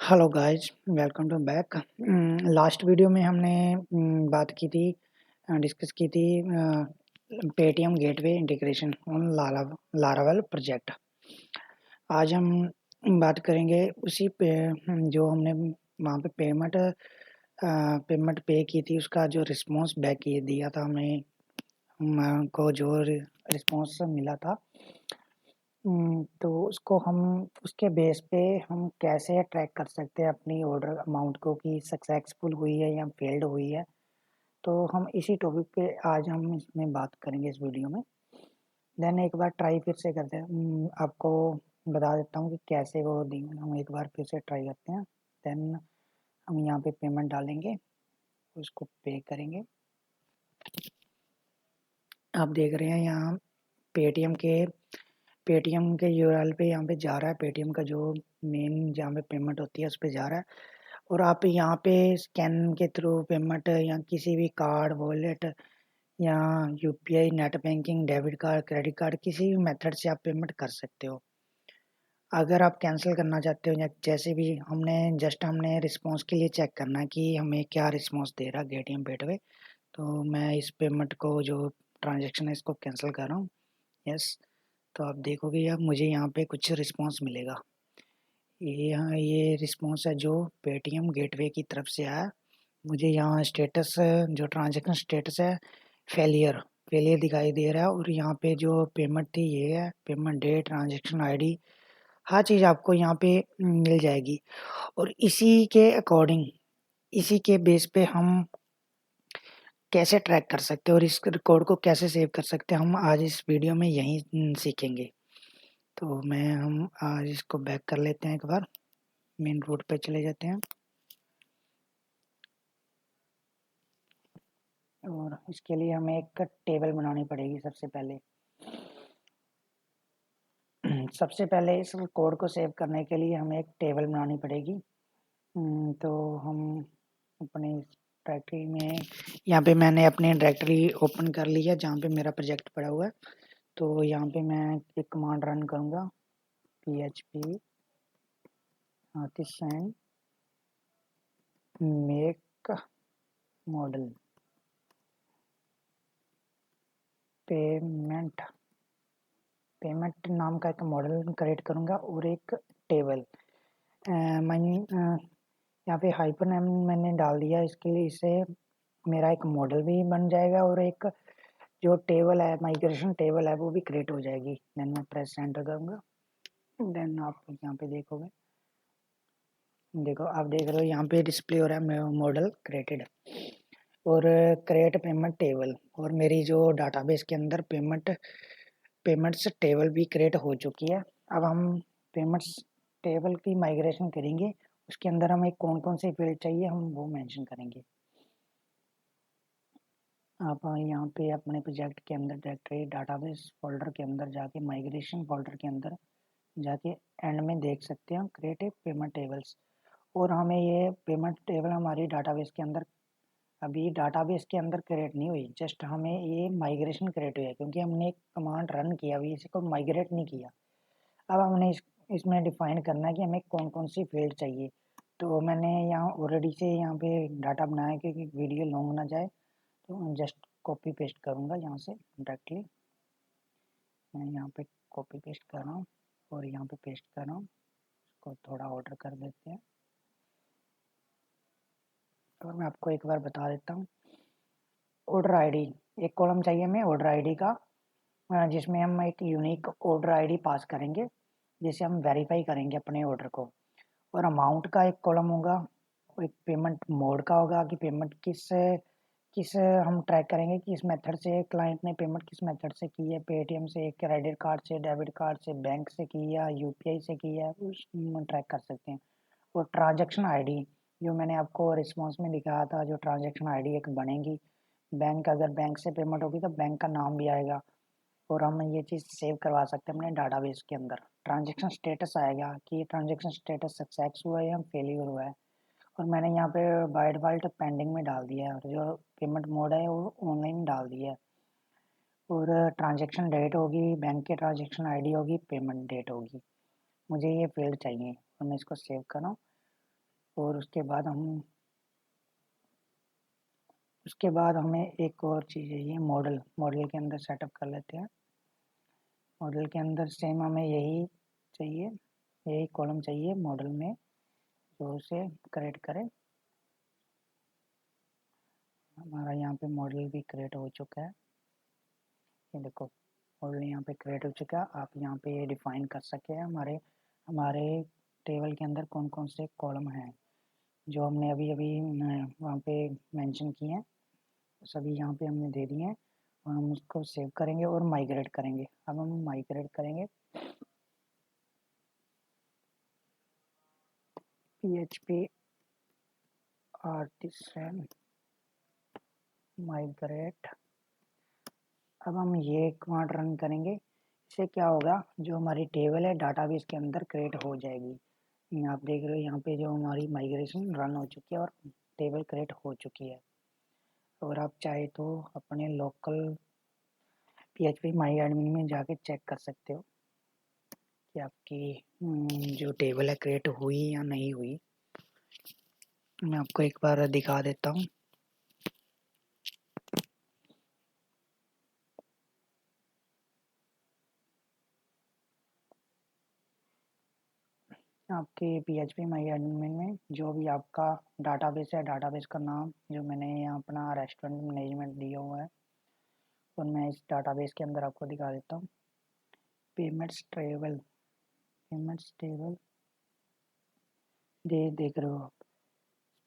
Hello guys, welcome to back. Last video में हमने बात की थी, डिस्कस की थी Paytm gateway integration on Laravel project. आज हम बात करेंगे उसी पे जो हमने वहाँ पे पेमेंट पे की थी, उसका जो रिस्पांस बैक दिया था हमें, हमको जो रिस्पांस मिला था। तो उसको हम उसके बेस पे हम कैसे ट्रैक कर सकते हैं अपनी ऑर्डर अमाउंट को कि सक्सेसफुल हुई है या फेल्ड हुई है। तो हम इसी टॉपिक पे आज हम इसमें बात करेंगे इस वीडियो में। देन एक बार ट्राई फिर से करते हैं। आपको बता देता हूँ कि कैसे वो दी हम एक बार फिर से ट्राई करते हैं। देन हम यहाँ पे पेमेंट डालेंगे, उसको पे करेंगे। आप देख रहे हैं यहाँ पेटीएम के यूआरएल पे यहाँ पे जा रहा है। पेटीएम का जो मेन जहाँ पे पेमेंट होती है उस पे जा रहा है। और आप यहाँ पे स्कैन के थ्रू पेमेंट या किसी भी कार्ड वॉलेट या UPI net banking debit card credit card किसी भी मेथड से आप पेमेंट कर सकते हो। अगर आप कैंसिल करना चाहते हो या जैसे भी हमने रिस्पांस के लिए चेक करना है कि हमें क्या रिस्पांस दे रहा है गेटीएम गेटवे। तो मैं इस पेमेंट को जो ट्रांजेक्शन है इसको कैंसिल कर रहा हूँ। यस। तो आप देखोगे अब मुझे यहाँ पे कुछ रिस्पांस मिलेगा। ये रिस्पांस है जो पेटीएम गेटवे की तरफ से आया। मुझे यहाँ स्टेटस जो ट्रांजैक्शन स्टेटस है फेलियर फेलियर दिखाई दे रहा है। और यहाँ पे जो पेमेंट थी ये है, पेमेंट डेट, ट्रांजैक्शन आईडी, हर चीज़ आपको यहाँ पे मिल जाएगी। और इसी के बेस पे हम कैसे ट्रैक कर सकते हैं और इस रिकॉर्ड को कैसे सेव कर सकते हैं, हम आज इस वीडियो में यही सीखेंगे। तो हम आज इसको बैक कर लेते हैं, एक बार मेन रोड पे चले जाते हैं। और इसके लिए हमें एक टेबल बनानी पड़ेगी सबसे पहले। सबसे पहले इस कोड को सेव करने के लिए हमें एक टेबल बनानी पड़ेगी। तो हम अपने डायरेक्टरी में यहाँ पे मैंने अपनी डायरेक्टरी ओपन कर ली है जहाँ पे मेरा प्रोजेक्ट पड़ा हुआ है। तो यहाँ पे मैं एक कमांड रन करूँगा, php artisan make model payment payment नाम का एक मॉडल क्रिएट करूँगा और एक टेबल। मैं यहाँ पे हाइपर नेम मैंने डाल दिया, इसके लिए इससे मेरा एक मॉडल भी बन जाएगा और एक जो टेबल है, माइग्रेशन टेबल है, वो भी क्रिएट हो जाएगी। देन मैं प्रेस एंटर करूँगा। देन आप यहाँ पे देखोगे, देखो आप देख रहे हो यहाँ पे डिस्प्ले हो रहा है मॉडल क्रिएटेड और क्रिएट पेमेंट टेबल। और मेरी जो डाटाबेस के अंदर पेमेंट्स टेबल भी क्रिएट हो चुकी है। अब हम पेमेंट्स टेबल की माइग्रेशन करेंगे, उसके अंदर हमें कौन कौन से फील्ड चाहिए हम वो मेंशन करेंगे। आप यहाँ पे अपने प्रोजेक्ट के अंदर डायरेक्टरी डाटाबेस फोल्डर के अंदर जाके माइग्रेशन फोल्डर के अंदर जाके एंड में देख सकते हैं क्रिएट पेमेंट टेबल्स। और हमें ये पेमेंट टेबल हमारी डाटाबेस के अंदर अभी डाटाबेस के अंदर क्रिएट नहीं हुई, जस्ट हमें ये माइग्रेशन क्रिएट हुई है क्योंकि हमने एक कमांड रन किया, अभी इसी को माइग्रेट नहीं किया। अब हमने इसमें डिफाइन करना है कि हमें कौन कौन सी फील्ड चाहिए। तो मैंने यहाँ ऑलरेडी से यहाँ पे डाटा बनाया क्योंकि वीडियो लॉन्ग ना जाए। तो जस्ट कॉपी पेस्ट करूँगा यहाँ से डायरेक्टली। मैं यहाँ पे कॉपी पेस्ट कर रहा हूँ और यहाँ पे पेस्ट कर रहा हूँ। इसको थोड़ा ऑर्डर कर देते हैं। और मैं आपको एक बार बता देता हूँ, ऑर्डर आईडी एक कॉलम चाहिए हमें ऑर्डर आईडी का, जिसमें हम एक यूनिक ऑर्डर आईडी पास करेंगे जिसे हम वेरीफाई करेंगे अपने ऑर्डर को। और अमाउंट का एक कॉलम होगा, एक पेमेंट मोड का होगा कि पेमेंट किस किस हम ट्रैक करेंगे कि इस मेथड से क्लाइंट ने पेमेंट किस मेथड से की है, पेटीएम से, क्रेडिट कार्ड से, डेबिट कार्ड से, बैंक से की है, यूपीआई से की है, उस ट्रैक कर सकते हैं। और ट्रांजैक्शन आईडी जो मैंने आपको रिस्पॉन्स में दिखाया था, जो ट्रांजैक्शन आईडी एक बनेगी, बैंक अगर बैंक से पेमेंट होगी तो बैंक का नाम भी आएगा। और हम ये चीज़ सेव करवा सकते हैं अपने डाटाबेस के अंदर। ट्रांजैक्शन स्टेटस आएगा कि ट्रांजैक्शन स्टेटस सक्सेस हुआ है या फेलियर हुआ है। और मैंने यहाँ पे बाय डिफ़ॉल्ट पेंडिंग में डाल दिया है और जो पेमेंट मोड है वो ऑनलाइन डाल दिया है। और ट्रांजैक्शन डेट होगी, बैंक की ट्रांजैक्शन आईडी होगी, पेमेंट डेट होगी। मुझे ये फील्ड चाहिए और मैं इसको सेव कर रहा हूँ। और उसके बाद हमें एक और चीज़ चाहिए, मॉडल के अंदर सेटअप कर लेते हैं। मॉडल के अंदर सेम हमें यही कॉलम चाहिए मॉडल में, जो उसे क्रिएट करे। हमारा यहाँ पे मॉडल भी क्रिएट हो चुका है, ये देखो मॉडल यहाँ पे क्रिएट हो चुका है। आप यहाँ पे ये डिफाइन कर सके हैं हमारे टेबल के अंदर कौन कौन से कॉलम हैं जो हमने अभी अभी वहाँ पे मेंशन किए हैं, सभी यहाँ पे हमने दे दिए हैं। और हम उसको सेव करेंगे और माइग्रेट करेंगे। अब हम माइग्रेट करेंगे PHP आर्टिसन माइग्रेट। अब हम ये कमांड रन करेंगे, इससे क्या होगा, जो हमारी टेबल है डाटाबेस के अंदर क्रिएट हो जाएगी। आप देख रहे हो यहाँ पे जो हमारी माइग्रेशन रन हो चुकी है और टेबल क्रिएट हो चुकी है। और आप चाहे तो अपने लोकल PHP माई एडमिन में जाके चेक कर सकते हो कि आपकी जो टेबल है क्रिएट हुई या नहीं हुई। मैं आपको एक बार दिखा देता हूँ। आपके PHP माई एडमिन में जो भी आपका डाटाबेस है, डाटाबेस का नाम जो मैंने यहाँ अपना रेस्टोरेंट मैनेजमेंट दिया हुआ है, और मैं इस डाटाबेस के अंदर आपको दिखा देता हूँ। पेमेंट्स टेबल देख रहे हो आप,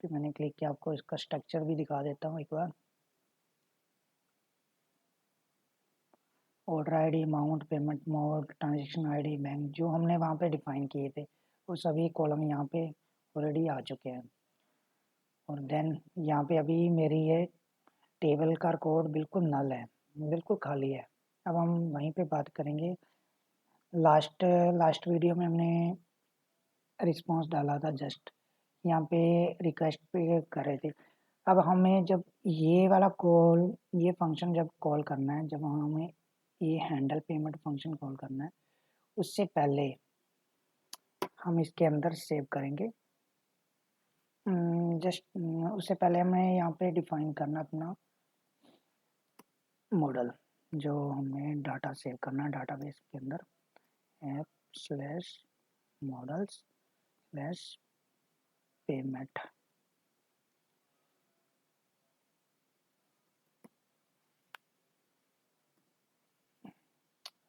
इस पर मैंने क्लिक किया। आपको इसका स्ट्रक्चर भी दिखा देता हूँ एक बार। Order ID, amount, payment mode, transaction ID, bank, जो हमने वहाँ पे डिफाइन किए थे वो सभी कॉलम यहाँ पे ऑलरेडी आ चुके हैं। और देन यहाँ पे अभी मेरी ये टेबल का कोड बिल्कुल नल है, बिल्कुल खाली है। अब हम वहीं पे बात करेंगे। लास्ट वीडियो में हमने रिस्पॉन्स डाला था, जस्ट यहाँ पे रिक्वेस्ट पे कर रहे थे। अब हमें जब ये फंक्शन जब कॉल करना है, जब हमें ये हैंडल पेमेंट फंक्शन कॉल करना है, उससे पहले हम इसके अंदर सेव करेंगे। उससे पहले हमें यहाँ पे डिफाइन करना अपना मॉडल, जो हमें डाटा सेव करना है डाटाबेस के अंदर, app slash models slash payment.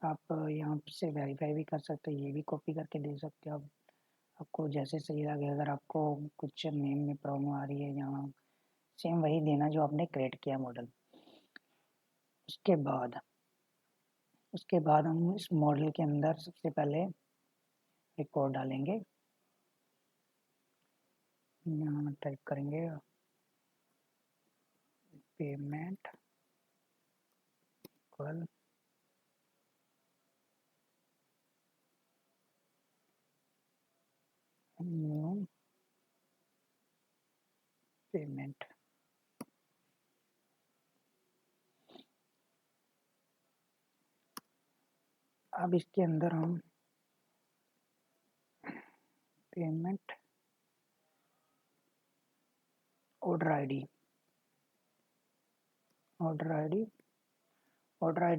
आप यहाँ से वेरीफाई भी कर सकते हो, ये भी कॉपी करके दे सकते हो आप, आपको जैसे सही लगे। अगर आपको कुछ नेम में प्रॉब्लम आ रही है, यहाँ सेम वही देना जो आपने क्रिएट किया मॉडल। उसके बाद हम इस मॉडल के अंदर सबसे पहले एक कोड डालेंगे। यहाँ टाइप करेंगे पेमेंट इक्वल न्यू पेमेंट। अब इसके अंदर हम पेमेंट ऑर्डर आईडी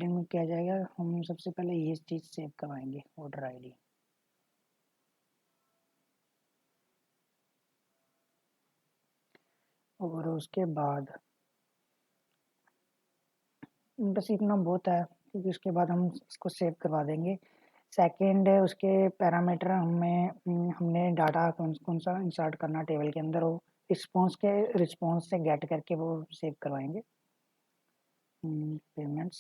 में क्या जाएगा, हम सबसे पहले ये चीज़ सेव करवाएंगे ऑर्डर आईडी। और उसके बाद बस इतना बहुत है, क्योंकि उसके बाद हम इसको सेव करवा देंगे। सेकंड उसके पैरामीटर हमने डाटा कौन कौन सा इंसर्ट करना टेबल के अंदर, वो रिस्पॉन्स से गेट करके वो सेव करवाएंगे। पेमेंट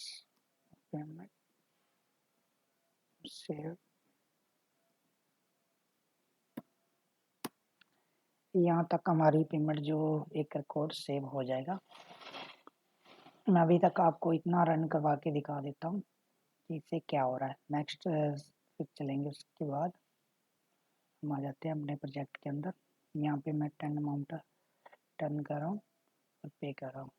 सेव, यहाँ तक हमारी पेमेंट जो एक रिकॉर्ड सेव हो जाएगा। मैं अभी तक आपको इतना रन करवा के दिखा देता हूँ कि इससे क्या हो रहा है। नेक्स्ट चलेंगे। उसके बाद हम आ जाते हैं अपने प्रोजेक्ट के अंदर। यहाँ पे मैं 10 अमाउंट टर्न कर रहा हूँ और पे कर रहा हूँ,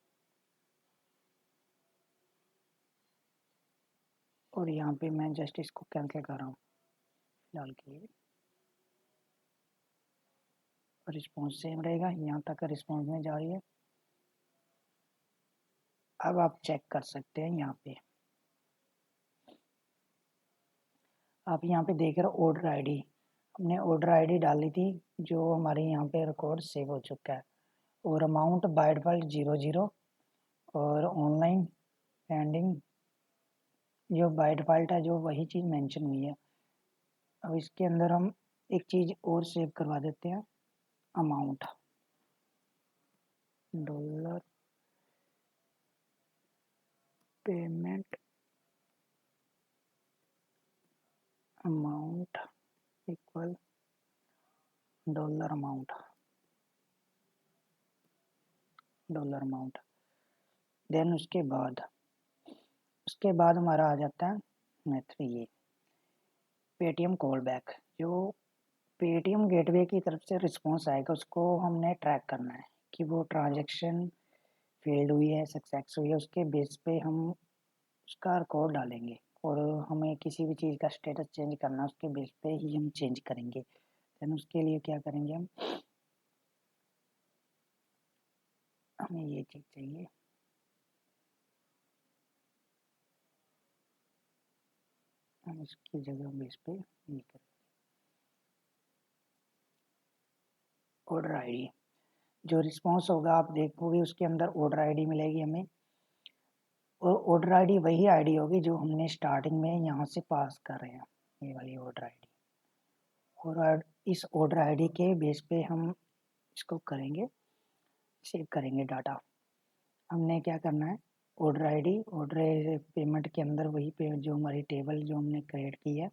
और यहाँ पे मैं जस्ट इसको कैंसिल कर रहा हूँ फिलहाल के लिए। रिस्पॉन्स सेम रहेगा, यहाँ तक रिस्पॉन्स में जा रही है। अब आप चेक कर सकते हैं यहाँ पे, आप यहाँ पे देख रहे हो ऑर्डर आईडी, हमने ऑर्डर आईडी डाली थी जो हमारे यहाँ पे रिकॉर्ड सेव हो चुका है, और अमाउंट बाय डिफॉल्ट 00 और ऑनलाइन पेंडिंग जो बाय डिफॉल्ट है जो वही चीज़ मेंशन हुई है। अब इसके अंदर हम एक चीज़ और सेव करवा देते हैं, amount dollar payment amount equal dollar amount. Then उसके बाद हमारा आ जाता है मेथड ये पेटीएम कॉल बैक। जो पेटीएम गेटवे की तरफ से रिस्पॉन्स आएगा उसको हमने ट्रैक करना है कि वो ट्रांजैक्शन फेल्ड हुई है, सक्सेस हुई है, उसके बेस पे हम उसका रिकॉर्ड डालेंगे, और हमें किसी भी चीज़ का स्टेटस चेंज करना है उसके बेस पे ही हम चेंज करेंगे। देन उसके लिए क्या करेंगे, हमें ये चीज़ चाहिए, हम इसकी जगह बेस पे ये करें ऑर्डर आईडी। जो रिस्पॉन्स होगा आप देखोगे उसके अंदर ऑर्डर आईडी मिलेगी हमें, और ऑर्डर आईडी वही आईडी होगी जो हमने स्टार्टिंग में यहाँ से पास कर रहे हैं, ये वाली ऑर्डर आईडी। और इस ऑर्डर आईडी के बेस पे हम इसको करेंगे, सेव करेंगे डाटा। हमने क्या करना है, ऑर्डर आईडी ऑर्डर पेमेंट के अंदर वही पे जो हमारी टेबल जो हमने क्रिएट की है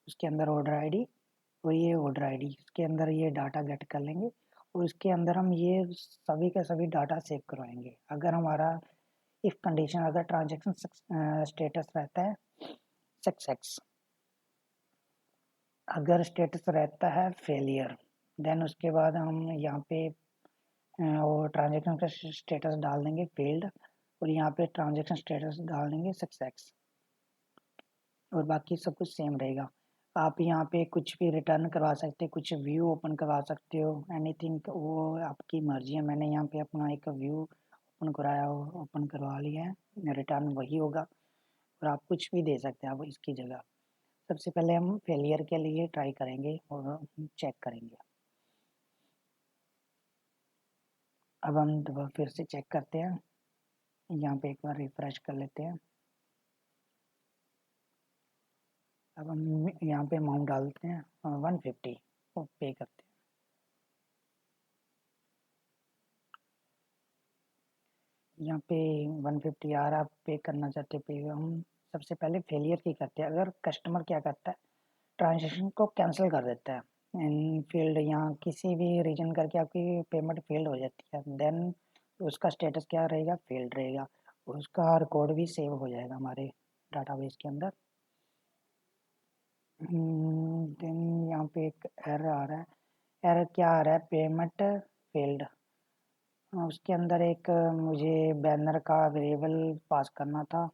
उसके अंदर ऑर्डर आईडी और ये ऑर्डर आईडी इसके अंदर ये डाटा गेट कर लेंगे, और इसके अंदर हम ये सभी का सभी डाटा सेव करवाएंगे। अगर हमारा इफ कंडीशन अगर ट्रांजैक्शन स्टेटस रहता है सक्सेस, अगर स्टेटस रहता है फेलियर, देन उसके बाद हम यहाँ पे और ट्रांजैक्शन का स्टेटस डाल देंगे फेल्ड, और यहाँ पे ट्रांजैक्शन स्टेटस डाल देंगे सक्सेस, और बाकी सब कुछ सेम रहेगा। आप यहाँ पे कुछ भी रिटर्न करवा सकते हैं, कुछ व्यू ओपन करवा सकते हो, एनीथिंग वो आपकी मर्जी है। मैंने यहाँ पे अपना एक व्यू ओपन करवा लिया है, रिटर्न वही होगा, और आप कुछ भी दे सकते हैं आप इसकी जगह। सबसे पहले हम फेलियर के लिए ट्राई करेंगे और चेक करेंगे। अब हम दोबारा फिर से चेक करते हैं, यहाँ पे एक बार रिफ्रेश कर लेते हैं। अब हम यहाँ पे अमाउंट डालते हैं 150 और पे करते हैं। यहाँ पे 150 आ रहा, पे करना चाहते पे हम सबसे पहले फेलियर की करते हैं। अगर कस्टमर क्या करता है ट्रांजेक्शन को कैंसिल कर देता है इन फील्ड, यहाँ किसी भी रीजन करके आपकी पेमेंट फेल्ड हो जाती है, देन उसका स्टेटस क्या रहेगा, फेल्ड रहेगा, उसका रिकॉर्ड भी सेव हो जाएगा हमारे डाटाबेस के अंदर। देन यहाँ पे एक एरर आ रहा है, एरर क्या आ रहा है, पेमेंट फेल्ड। उसके अंदर एक मुझे बैनर का वेरिएबल पास करना था,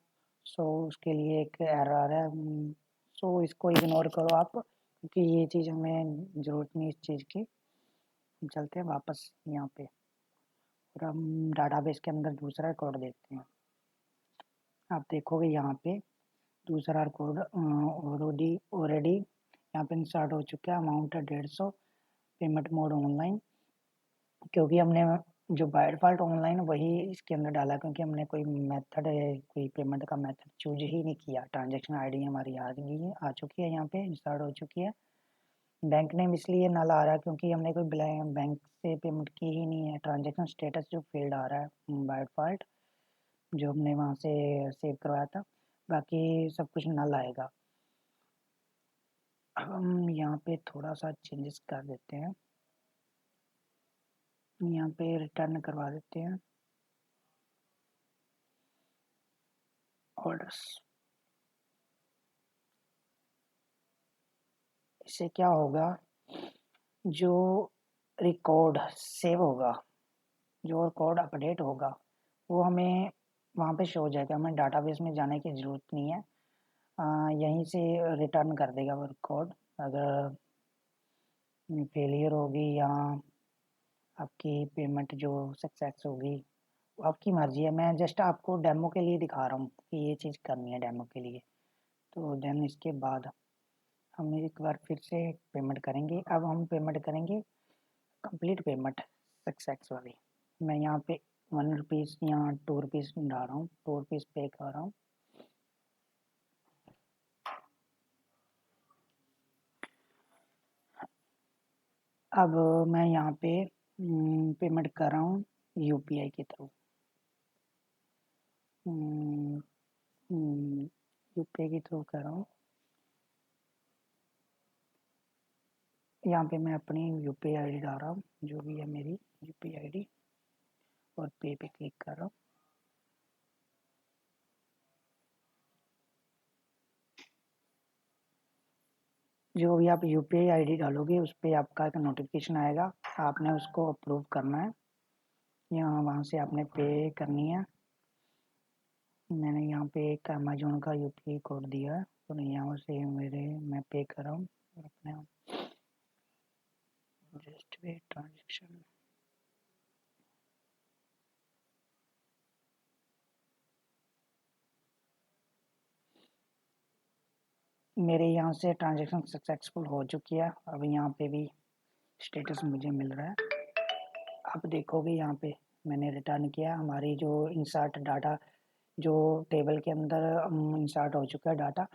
सो उसके लिए एक एरर आ रहा है, सो इसको इग्नोर करो आप, क्योंकि ये चीज़ हमें ज़रूरत नहीं इस चीज़ की। हम चलते हैं वापस यहाँ पे, और हम डाटाबेस के अंदर दूसरा रिकॉर्ड देखते हैं। आप देखोगे यहाँ पे दूसरा रिकॉर्ड ऑलरेडी यहाँ पे इंसर्ट हो चुका है, अमाउंट है 150, पेमेंट मोड ऑनलाइन, क्योंकि हमने जो बाय डिफ़ॉल्ट ऑनलाइन वही इसके अंदर डाला, क्योंकि हमने कोई मेथड कोई पेमेंट का मेथड चूज ही नहीं किया। ट्रांजैक्शन आईडी हमारी आ गई है, आ चुकी है, यहाँ पे इंस्टॉल हो चुकी है। बैंक नेम इसलिए नल आ रहा है क्योंकि हमने कोई बैंक से पेमेंट की ही नहीं है। ट्रांजैक्शन स्टेटस जो फील्ड आ रहा है बाय डिफ़ॉल्ट जो हमने वहाँ से सेव करवाया था, बाकी सब कुछ नल आएगा। हम यहाँ पे थोड़ा सा चेंजेस कर देते हैं, यहाँ पे रिटर्न करवा देते हैं ऑर्डर्स। इससे क्या होगा, जो रिकॉर्ड सेव होगा, जो रिकॉर्ड अपडेट होगा वो हमें वहाँ पे शो हो जाएगा, हमें डाटाबेस में जाने की ज़रूरत नहीं है। यहीं से रिटर्न कर देगा वो रिकॉर्ड, अगर फेलियर होगी या आपकी पेमेंट जो सक्सेस होगी वो आपकी मर्ज़ी है। मैं जस्ट आपको डेमो के लिए दिखा रहा हूँ कि ये चीज़ करनी है डेमो के लिए। तो देन इसके बाद हम एक बार फिर से पेमेंट करेंगे। अब हम पेमेंट करेंगे कंप्लीट पेमेंट सक्सेस वाली। मैं यहाँ पे 1 रुपीज़ या 2 रुपीज़ डाल रहा हूँ, 2 रुपीज़ पे कर रहा हूँ। अब मैं यहाँ पे पेमेंट कर रहा हूँ यूपीआई के थ्रू। यूपीआई के थ्रू कर रहा हूँ। यहाँ पे मैं अपनी यूपीआई आईडी डाल रहा हूँ, जो भी है मेरी यूपीआई आईडी, और पे पे क्लिक कर रहा हूँ। जो भी आप यूपीआई आईडी डालोगे उस पर आपका एक नोटिफिकेशन आएगा, आपने उसको अप्रूव करना है। यहाँ वहाँ से आपने पे करनी है। मैंने यहाँ पे एक अमेजोन का यूपीआई कोड दिया है, तो यहाँ से मैं पे कर रहा हूँ अपने जस्ट वे ट्रांजेक्शन। मेरे यहाँ से ट्रांजेक्शन सक्सेसफुल हो चुकी है। अब यहाँ पे भी स्टेटस मुझे मिल रहा है। आप देखोगे यहाँ पे मैंने रिटर्न किया, हमारी जो इंसर्ट डाटा जो टेबल के अंदर इंसर्ट हो चुका है data,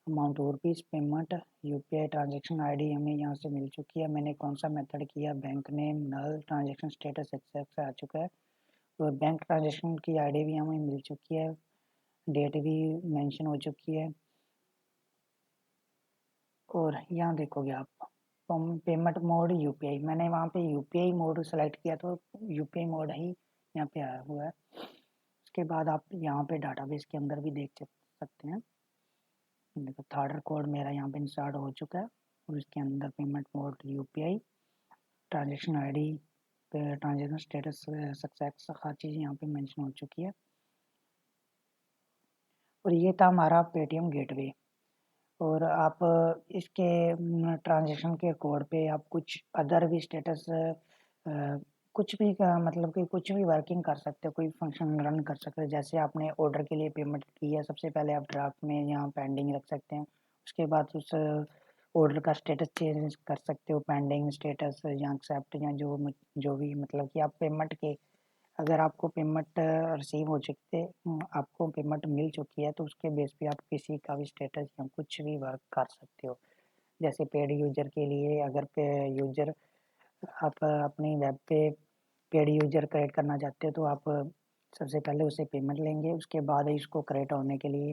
amount rupees, payment, UPI, transaction ID हमें यहाँ से मिल चुकी है। मैंने कौन सा मेथड किया, बैंक नेम, नल, ट्रांजेक्शन स्टेटस एक्सेस आ चुका है। तो बैंक ट्रांजेक्शन की आईडी भी हमें मिल चुकी है, डेट भी मेंशन हो चुकी है। और यहाँ देखोगे आप पेमेंट मोड यूपीआई, मैंने वहाँ पे यूपीआई मोड सेलेक्ट किया तो यूपीआई मोड ही यहाँ पे आया हुआ है। उसके बाद आप यहाँ पे डाटाबेस के अंदर भी देख सकते हैं। देखो थर्ड कोड मेरा यहाँ पे इंसर्ट हो चुका है, और इसके अंदर payment mode UPI, transaction ID, transaction status success, हर चीज़ यहाँ पे मेंशन हो चुकी है। और ये था हमारा पेटीएम गेटवे। और आप इसके ट्रांजेक्शन के कोड पे आप कुछ अदर भी स्टेटस कुछ भी मतलब कि कुछ भी वर्किंग कर सकते हो, कोई फंक्शन रन कर सकते हो। जैसे आपने ऑर्डर के लिए पेमेंट की है, सबसे पहले आप ड्राफ्ट में यहाँ पेंडिंग रख सकते हैं। उसके बाद उस ऑर्डर का स्टेटस चेंज कर सकते हो, पेंडिंग स्टेटस या एक्सेप्ट या जो भी, मतलब कि आप पेमेंट के, अगर आपको पेमेंट रिसीव हो चुकी है, आपको पेमेंट मिल चुकी है, तो उसके बेस पे आप किसी का भी स्टेटस या कुछ भी वर्क कर सकते हो। जैसे पेड यूजर के लिए, अगर पे यूजर आप अपनी वेब पे पेड यूजर क्रिएट करना चाहते हो, तो आप सबसे पहले उसे पेमेंट लेंगे, उसके बाद इसको क्रिएट होने के लिए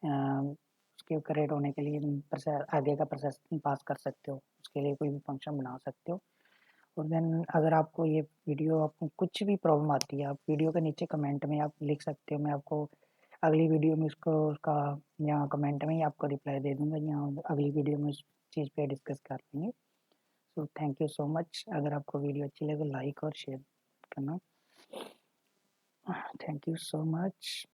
उसके क्रिएट होने के लिए प्रोसेस, आगे का प्रोसेस पास कर सकते हो, उसके लिए कोई भी फंक्शन बना सकते हो। और देन अगर आपको ये वीडियो, आपको कुछ भी प्रॉब्लम आती है, आप वीडियो के नीचे कमेंट में आप लिख सकते हो, मैं आपको अगली वीडियो में उसको उसका यहाँ कमेंट में ही आपको रिप्लाई दे दूँगा, यहाँ अगली वीडियो में उस चीज़ पे डिस्कस कर लेंगे। So thank you so much. अगर आपको वीडियो अच्छी लगे लाइक और शेयर करना। Thank you so much.